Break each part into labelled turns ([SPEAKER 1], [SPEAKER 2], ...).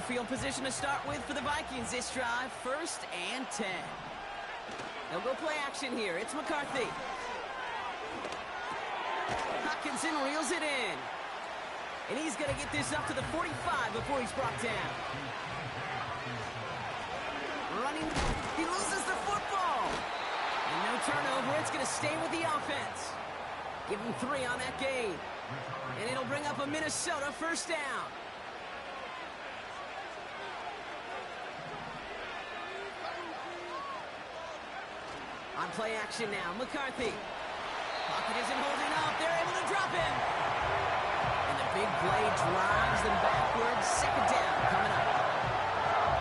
[SPEAKER 1] field position to start with for the Vikings this drive. 1st and 10. They'll go play action here. It's McCarthy. Hockenson reels it in. And he's going to get this up to the 45 before he's brought down. Running. He loses the football. And no turnover. It's going to stay with the offense. Give him 3 on that gain. And it'll bring up a Minnesota 1st down. On play action now, McCarthy. Pocket isn't holding up. They're able to drop him. And the big play drives them backwards. 2nd down coming up.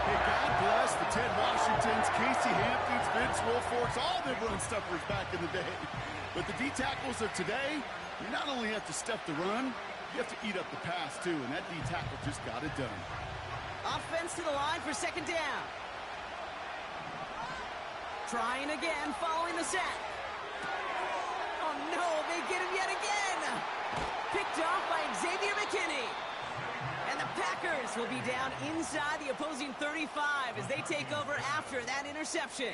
[SPEAKER 2] Hey, God bless the Ted Washingtons, Casey Hamptons, Vince Wilforks, all the run stuffers back in the day. But the D-tackles of today, you not only have to stuff the run, you have to eat up the pass, too. And that D-tackle just got it done.
[SPEAKER 1] Offense to the line for 2nd down. Trying again, following the sack. Oh, no, they get him yet again. Picked off by Xavier McKinney. And the Packers will be down inside the opposing 35 as they take over after that interception.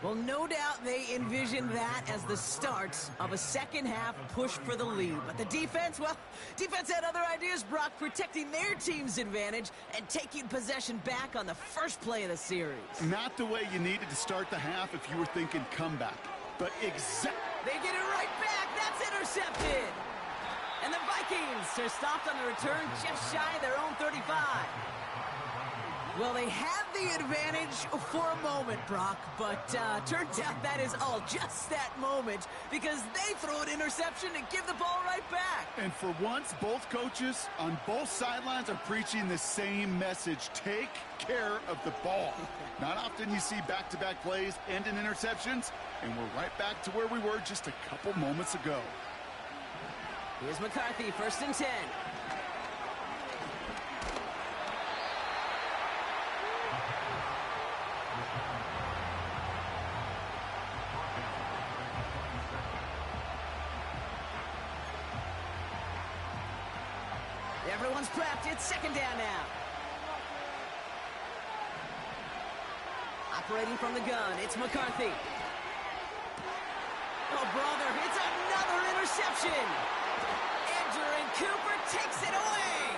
[SPEAKER 1] Well, no doubt they envisioned that as the start of a 2nd half push for the lead. But the defense, well, defense had other ideas, Brock, protecting their team's advantage and taking possession back on the 1st play of the series.
[SPEAKER 2] Not the way you needed to start the half if you were thinking comeback. But
[SPEAKER 1] They get it right back. That's intercepted. And the Vikings are stopped on the return just shy of their own 35. Well, they had the advantage for a moment, Brock, but turns out that is all just that moment because they throw an interception and give the ball right back.
[SPEAKER 2] And for once, both coaches on both sidelines are preaching the same message. Take care of the ball. Not often you see back-to-back plays end in interceptions, and we're right back to where we were just a couple moments ago.
[SPEAKER 1] Here's McCarthy, 1st and 10. Everyone's prepped. It's 2nd down now. Operating from the gun, it's McCarthy. Oh, brother, it's another interception. Andrew Cooper takes it away.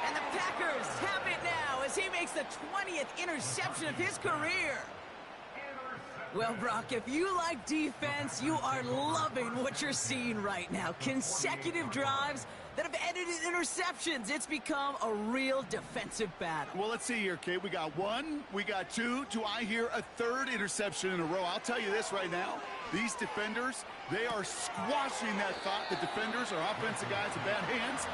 [SPEAKER 1] And the Packers have it now as he makes the 20th interception of his career. Well, Brock, if you like defense, you are loving what you're seeing right now. Consecutive drives that have ended in interceptions. It's become a real defensive battle.
[SPEAKER 2] Well, let's see here, Kate. We got 1, we got 2. Do I hear a 3rd interception in a row? I'll tell you this right now. These defenders, they are squashing that thought. The defenders are offensive guys with bad hands.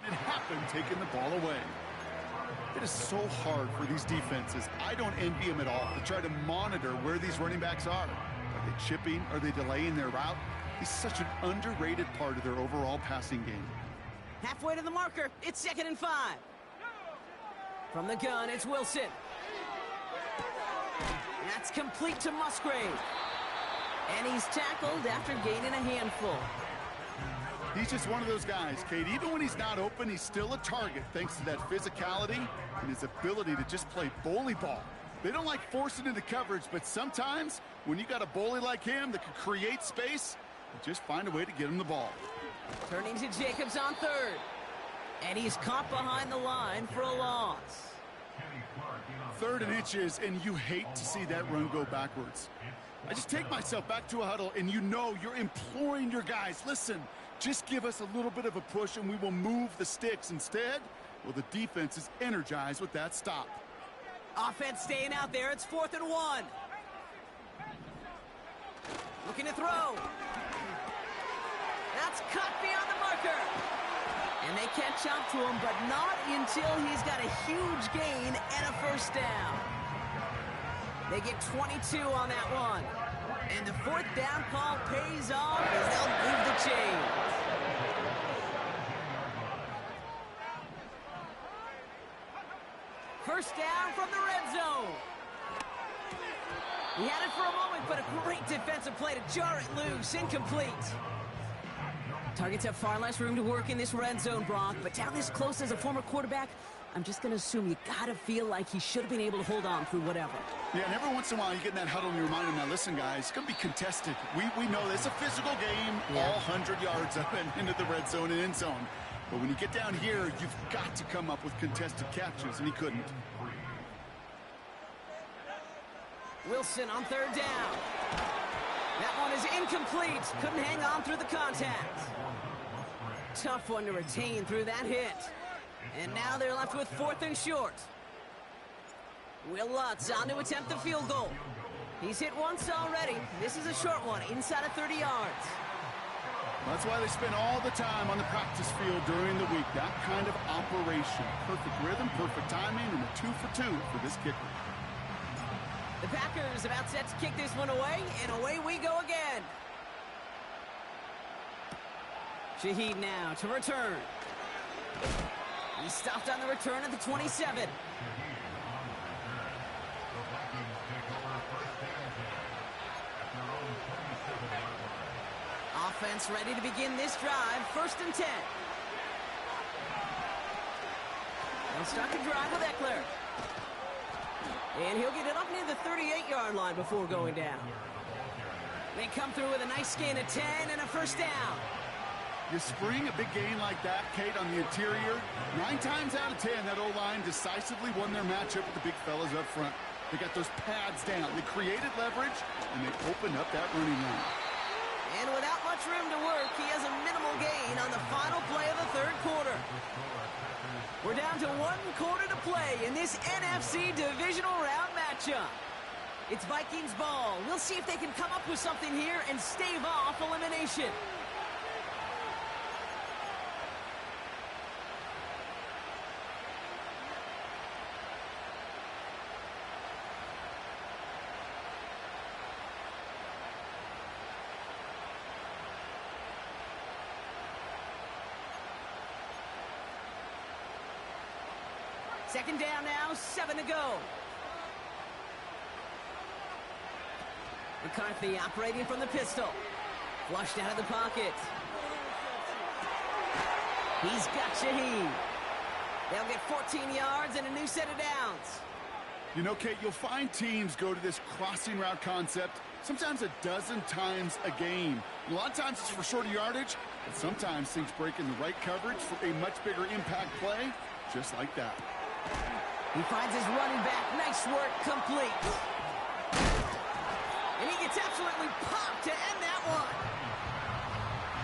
[SPEAKER 2] It happened taking the ball away. It is so hard for these defenses. I don't envy them at all to try to monitor where these running backs are. Are they chipping? Are they delaying their route? It's such an underrated part of their overall passing game.
[SPEAKER 1] Halfway to the marker. It's 2nd and 5. From the gun, it's Wilson. That's complete to Musgrave. And he's tackled after gaining a handful.
[SPEAKER 2] He's just one of those guys, Kate. Even when he's not open, he's still a target thanks to that physicality and his ability to just play bully ball. They don't like forcing into coverage, but sometimes when you got a bully like him that can create space, you just find a way to get him the ball.
[SPEAKER 1] Turning to Jacobs on third. And he's caught behind the line for a loss.
[SPEAKER 2] 3rd and inches, and you hate to see that run go backwards. I just take myself back to a huddle, and you know you're imploring your guys, listen, just give us a little bit of a push, and we will move the sticks. Instead, well, the defense is energized with that stop.
[SPEAKER 1] Offense staying out there. It's 4th and 1. Looking to throw. That's cut beyond the marker. And they catch up to him, but not until he's got a huge gain and a first down. They get 22 on that one. And the 4th down call pays off as they'll move the chain. First down from the red zone. He had it for a moment, but a great defensive play to jar it loose. Incomplete. Targets have far less room to work in this red zone, Brock, but down this close as a former quarterback, I'm just going to assume you got to feel like he should have been able to hold on through whatever.
[SPEAKER 2] Yeah, and every once in a while you get in that huddle and you remind him, now listen, guys, it's going to be contested. We know this. It's a physical game, all 100 yards up and into the red zone and end zone. But when you get down here, you've got to come up with contested catches, and he couldn't.
[SPEAKER 1] Wilson on 3rd down. That one is incomplete. Couldn't hang on through the contact. Tough one to retain through that hit. And now they're left with 4th and short. Will Lutz on to attempt the field goal. He's hit once already. This is a short one, inside of 30 yards.
[SPEAKER 2] That's why they spend all the time on the practice field during the week. That kind of operation. Perfect rhythm, perfect timing, and a 2 for 2 for this kicker.
[SPEAKER 1] The Packers about set to kick this one away, and away we go again. Shaheed now to return. He stopped on the return at the 27. Offense ready to begin this drive. 1st and 10. They'll start the drive with Eckler. And he'll get it up near the 38-yard line before going down. They come through with a nice gain of 10 and a first down.
[SPEAKER 2] You spring a big gain like that, Kate, on the interior. 9 times out of 10, that O-line decisively won their matchup with the big fellas up front. They got those pads down. They created leverage, and they opened up that running line.
[SPEAKER 1] And without much room to work, he has a minimal gain on the final play of the 3rd quarter. We're down to 1 quarter to play in this NFC divisional round matchup. It's Vikings ball. We'll see if they can come up with something here and stave off elimination. Second down now, 7 to go. McCarthy operating from the pistol. Flushed out of the pocket. He's got Shaheed. They'll get 14 yards and a new set of downs.
[SPEAKER 2] You know, Kate, you'll find teams go to this crossing route concept sometimes a dozen times a game. A lot of times it's for shorter yardage, but sometimes things break in the right coverage for a much bigger impact play, just like that.
[SPEAKER 1] He finds his running back. Nice work, complete. And he gets absolutely popped to end that one.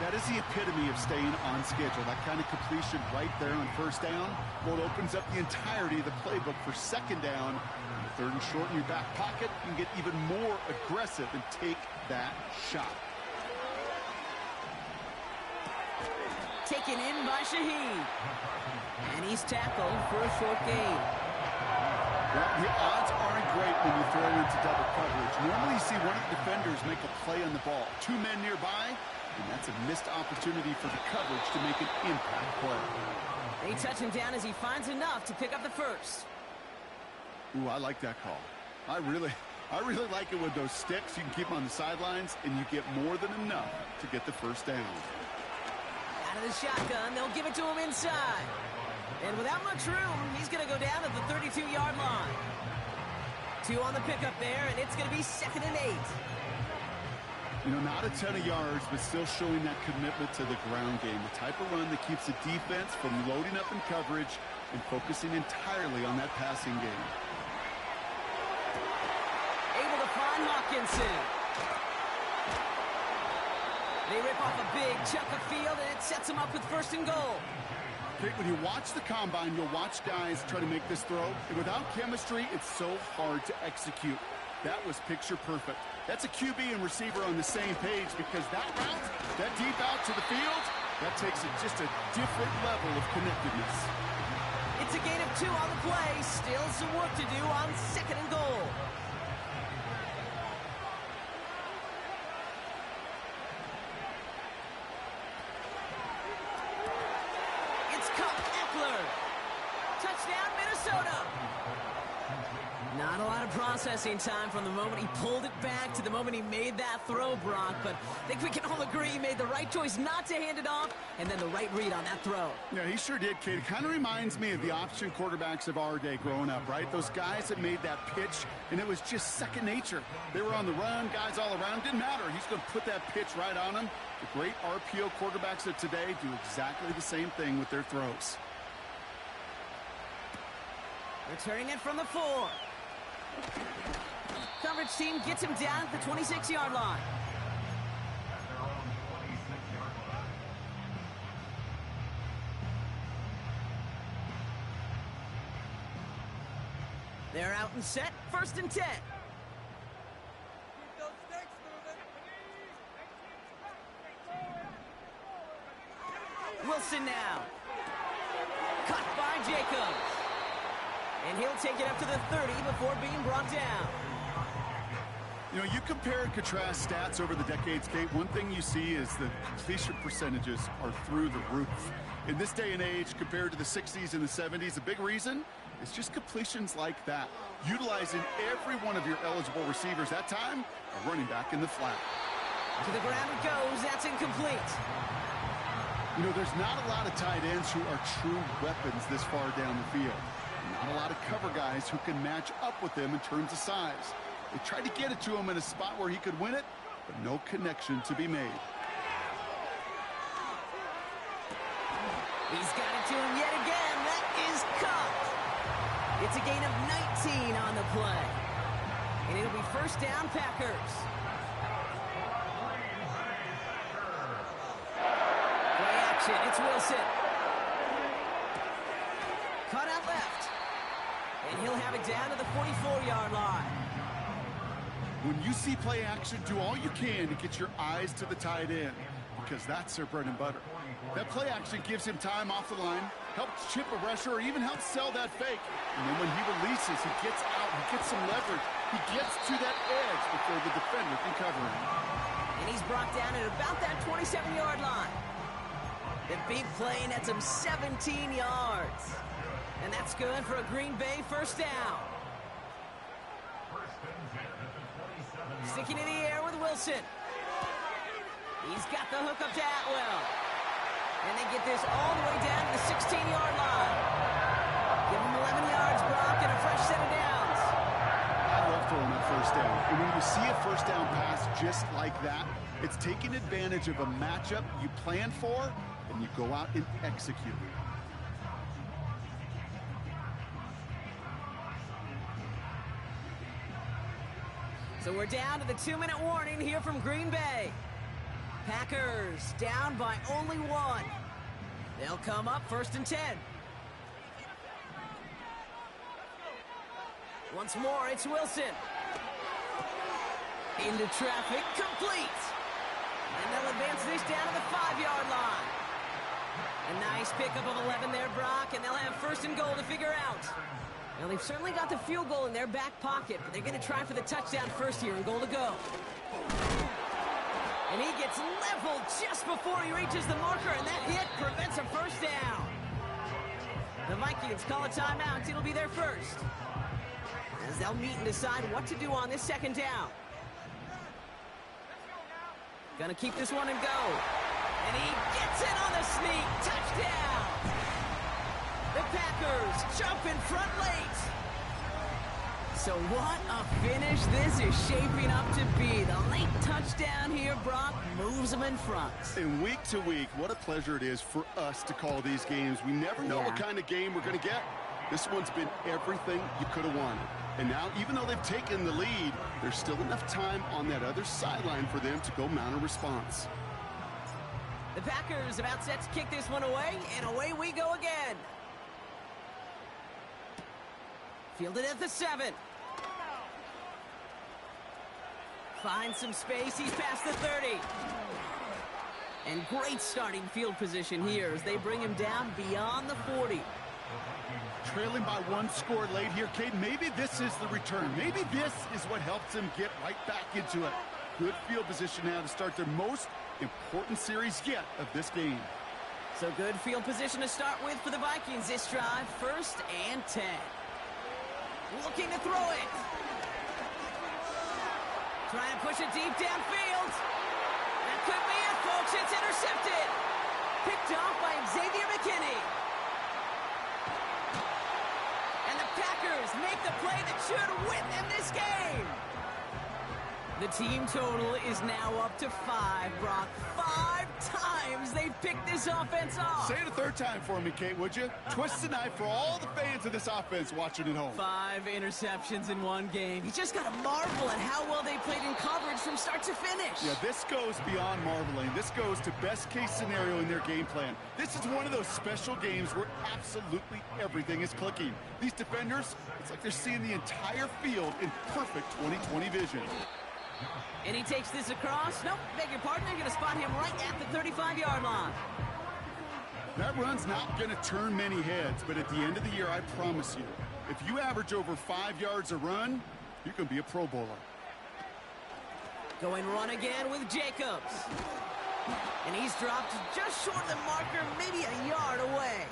[SPEAKER 2] That is the epitome of staying on schedule. That kind of completion right there on first down. Well, it opens up the entirety of the playbook for second down. And the 3rd and short in your back pocket, you can get even more aggressive and take that shot.
[SPEAKER 1] Taken in by Shaheed. And he's tackled for a short gain.
[SPEAKER 2] Well, the odds aren't great when you throw into double coverage. Normally you see one of the defenders make a play on the ball. 2 men nearby, and that's a missed opportunity for the coverage to make an impact play.
[SPEAKER 1] They touch him down as he finds enough to pick up the first.
[SPEAKER 2] Ooh, I like that call. I really I really like it with those sticks. You can keep them on the sidelines, and you get more than enough to get the first down.
[SPEAKER 1] Out of the shotgun, they'll give it to him inside. And without much room, he's going to go down at the 32-yard line. 2 on the pickup there, and it's going to be 2nd and 8.
[SPEAKER 2] You know, not a ton of yards, but still showing that commitment to the ground game. The type of run that keeps the defense from loading up in coverage and focusing entirely on that passing game.
[SPEAKER 1] Able to find Hawkinson. They rip off a big chunk of field, and it sets them up with 1st and goal.
[SPEAKER 2] Okay, when you watch the combine, you'll watch guys try to make this throw. And without chemistry, it's so hard to execute. That was picture perfect. That's a QB and receiver on the same page, because that route, that deep out to the field, that takes it just a different level of connectedness.
[SPEAKER 1] It's a gain of 2 on the play. Still some work to do on 2nd and goal. It's Cup Eckler. Touchdown, Minnesota. Not a lot of processing time from the moment he pulled it back to the moment he made that throw, Brock. But I think we can all agree he made the right choice not to hand it off, and then the right read on that throw.
[SPEAKER 2] Yeah, he sure did, kid. It kind of reminds me of the option quarterbacks of our day growing up, right? Those guys that made that pitch, and it was just second nature. They were on the run, guys all around. Didn't matter. He's going to put that pitch right on them. The great RPO quarterbacks of today do exactly the same thing with their throws.
[SPEAKER 1] Returning it from the 4. Coverage team gets him down at the 26-yard line. They're out and set. 1st and 10. Wilson now. Cut by Jacobs. And he'll take it up to the 30 before being brought down.
[SPEAKER 2] You know, you compare and contrast stats over the decades, Kate. One thing you see is the completion percentages are through the roof. In this day and age, compared to the 60s and the 70s, a big reason is just completions like that. Utilizing every one of your eligible receivers. That time, a running back in the flat.
[SPEAKER 1] To the ground it goes. That's incomplete.
[SPEAKER 2] You know, there's not a lot of tight ends who are true weapons this far down the field. Not a lot of cover guys who can match up with them in terms of size. They tried to get it to him in a spot where he could win it, but no connection to be made.
[SPEAKER 1] He's got it to him yet again. That is caught. It's a gain of 19 on the play. And it'll be 1st down, Packers. Play action. It's Wilson. Cut out left. And he'll have it down to the 44-yard line.
[SPEAKER 2] When you see play action, do all you can to get your eyes to the tight end, because that's their bread and butter. That play action gives him time off the line, helps chip a rusher, or even helps sell that fake. And then when he releases, he gets out, he gets some leverage. He gets to that edge before the defender can cover him.
[SPEAKER 1] And he's brought down at about that 27-yard line. The big play nets him 17 yards. And that's good for a Green Bay 1st down. Sticking in the air with Wilson. He's got the hook up to Atwell. And they get this all the way down to the 16-yard line. Give him 11 yards, Brock, and a fresh set of downs.
[SPEAKER 2] I love throwing that 1st down. And when you see a 1st down pass just like that, it's taking advantage of a matchup you plan for, and you go out and execute.
[SPEAKER 1] So we're down to the 2-minute warning here from Green Bay. Packers down by only 1. They'll come up 1st and 10. Once more, it's Wilson. Into traffic, complete. And they'll advance this down to the 5-yard line. A nice pickup of 11 there, Brock, and they'll have 1st and goal to figure out. Now, they've certainly got the field goal in their back pocket, but they're going to try for the touchdown first here and goal to go. And he gets leveled just before he reaches the marker, and that hit prevents a 1st down. The Vikings call a timeout. It'll be their first. as they'll meet and decide what to do on this second down. Gonna keep this one and go. And he gets it on the sneak. Touchdown! The Packers jump in front late. So what a finish this is shaping up to be. The late touchdown here, Brock, moves them in front.
[SPEAKER 2] And week to week, what a pleasure it is for us to call these games. We never know what kind of game we're going to get. This one's been everything you could have wanted. And now, even though they've taken the lead, there's still enough time on that other sideline for them to go mount a response.
[SPEAKER 1] The Packers about set to kick this one away, and away we go again. Fielded at the 7. Finds some space. He's past the 30. And great starting field position here as they bring him down beyond the 40.
[SPEAKER 2] Trailing by 1 score late here, Kate. Maybe this is the return. Maybe this is what helps them get right back into it. Good field position now to start their most important series yet of this game.
[SPEAKER 1] So good field position to start with for the Vikings this drive. 1st and 10. Looking to throw it. Trying to push it deep downfield. That could be it, folks. It's intercepted. Picked off by Xavier McKinney. And the Packers make the play that should win them this game. The team total is now up to 5, Brock. 5 times they've picked this offense off.
[SPEAKER 2] Say it a 3rd time for me, Kate, would you? Twist the knife for all the fans of this offense watching at home.
[SPEAKER 1] 5 interceptions in one game. You just got to marvel at how well they played in coverage from start to finish.
[SPEAKER 2] Yeah, this goes beyond marveling. This goes to best-case scenario in their game plan. This is one of those special games where absolutely everything is clicking. These defenders, it's like they're seeing the entire field in perfect 20/20 vision.
[SPEAKER 1] And he takes this across. Nope, beg your pardon. They're going to spot him right at the 35-yard line.
[SPEAKER 2] That run's not going to turn many heads, but at the end of the year, I promise you, if you average over 5 yards a run, you can be a Pro Bowler.
[SPEAKER 1] Going run again with Jacobs. And he's dropped just short of the marker, maybe a yard away.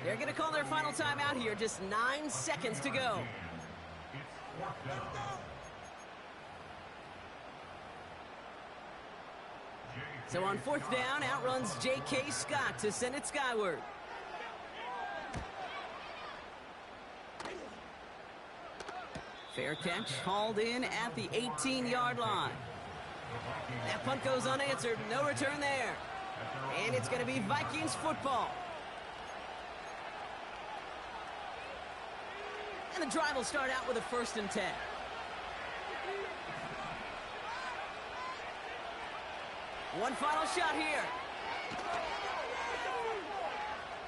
[SPEAKER 1] They're going to call their final timeout here. Just 9 seconds to go. So on 4th down, outruns J.K. Scott to send it skyward. Fair catch, hauled in at the 18-yard line. That punt goes unanswered, no return there. And it's going to be Vikings football. And the drive will start out with a 1st and 10. One final shot here.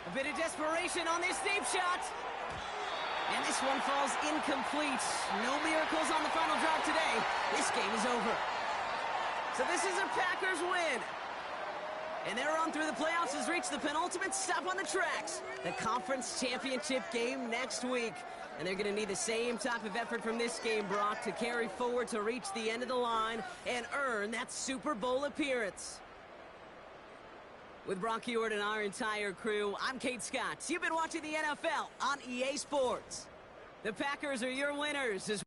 [SPEAKER 1] A bit of desperation on this deep shot. And this one falls incomplete. No miracles on the final drive today. This game is over. So this is a Packers win. And their run through the playoffs has reached the penultimate stop on the tracks. The conference championship game next week. And they're going to need the same type of effort from this game, Brock, to carry forward to reach the end of the line and earn that Super Bowl appearance. With Brock Ewart and our entire crew, I'm Kate Scott. You've been watching the NFL on EA Sports. The Packers are your winners as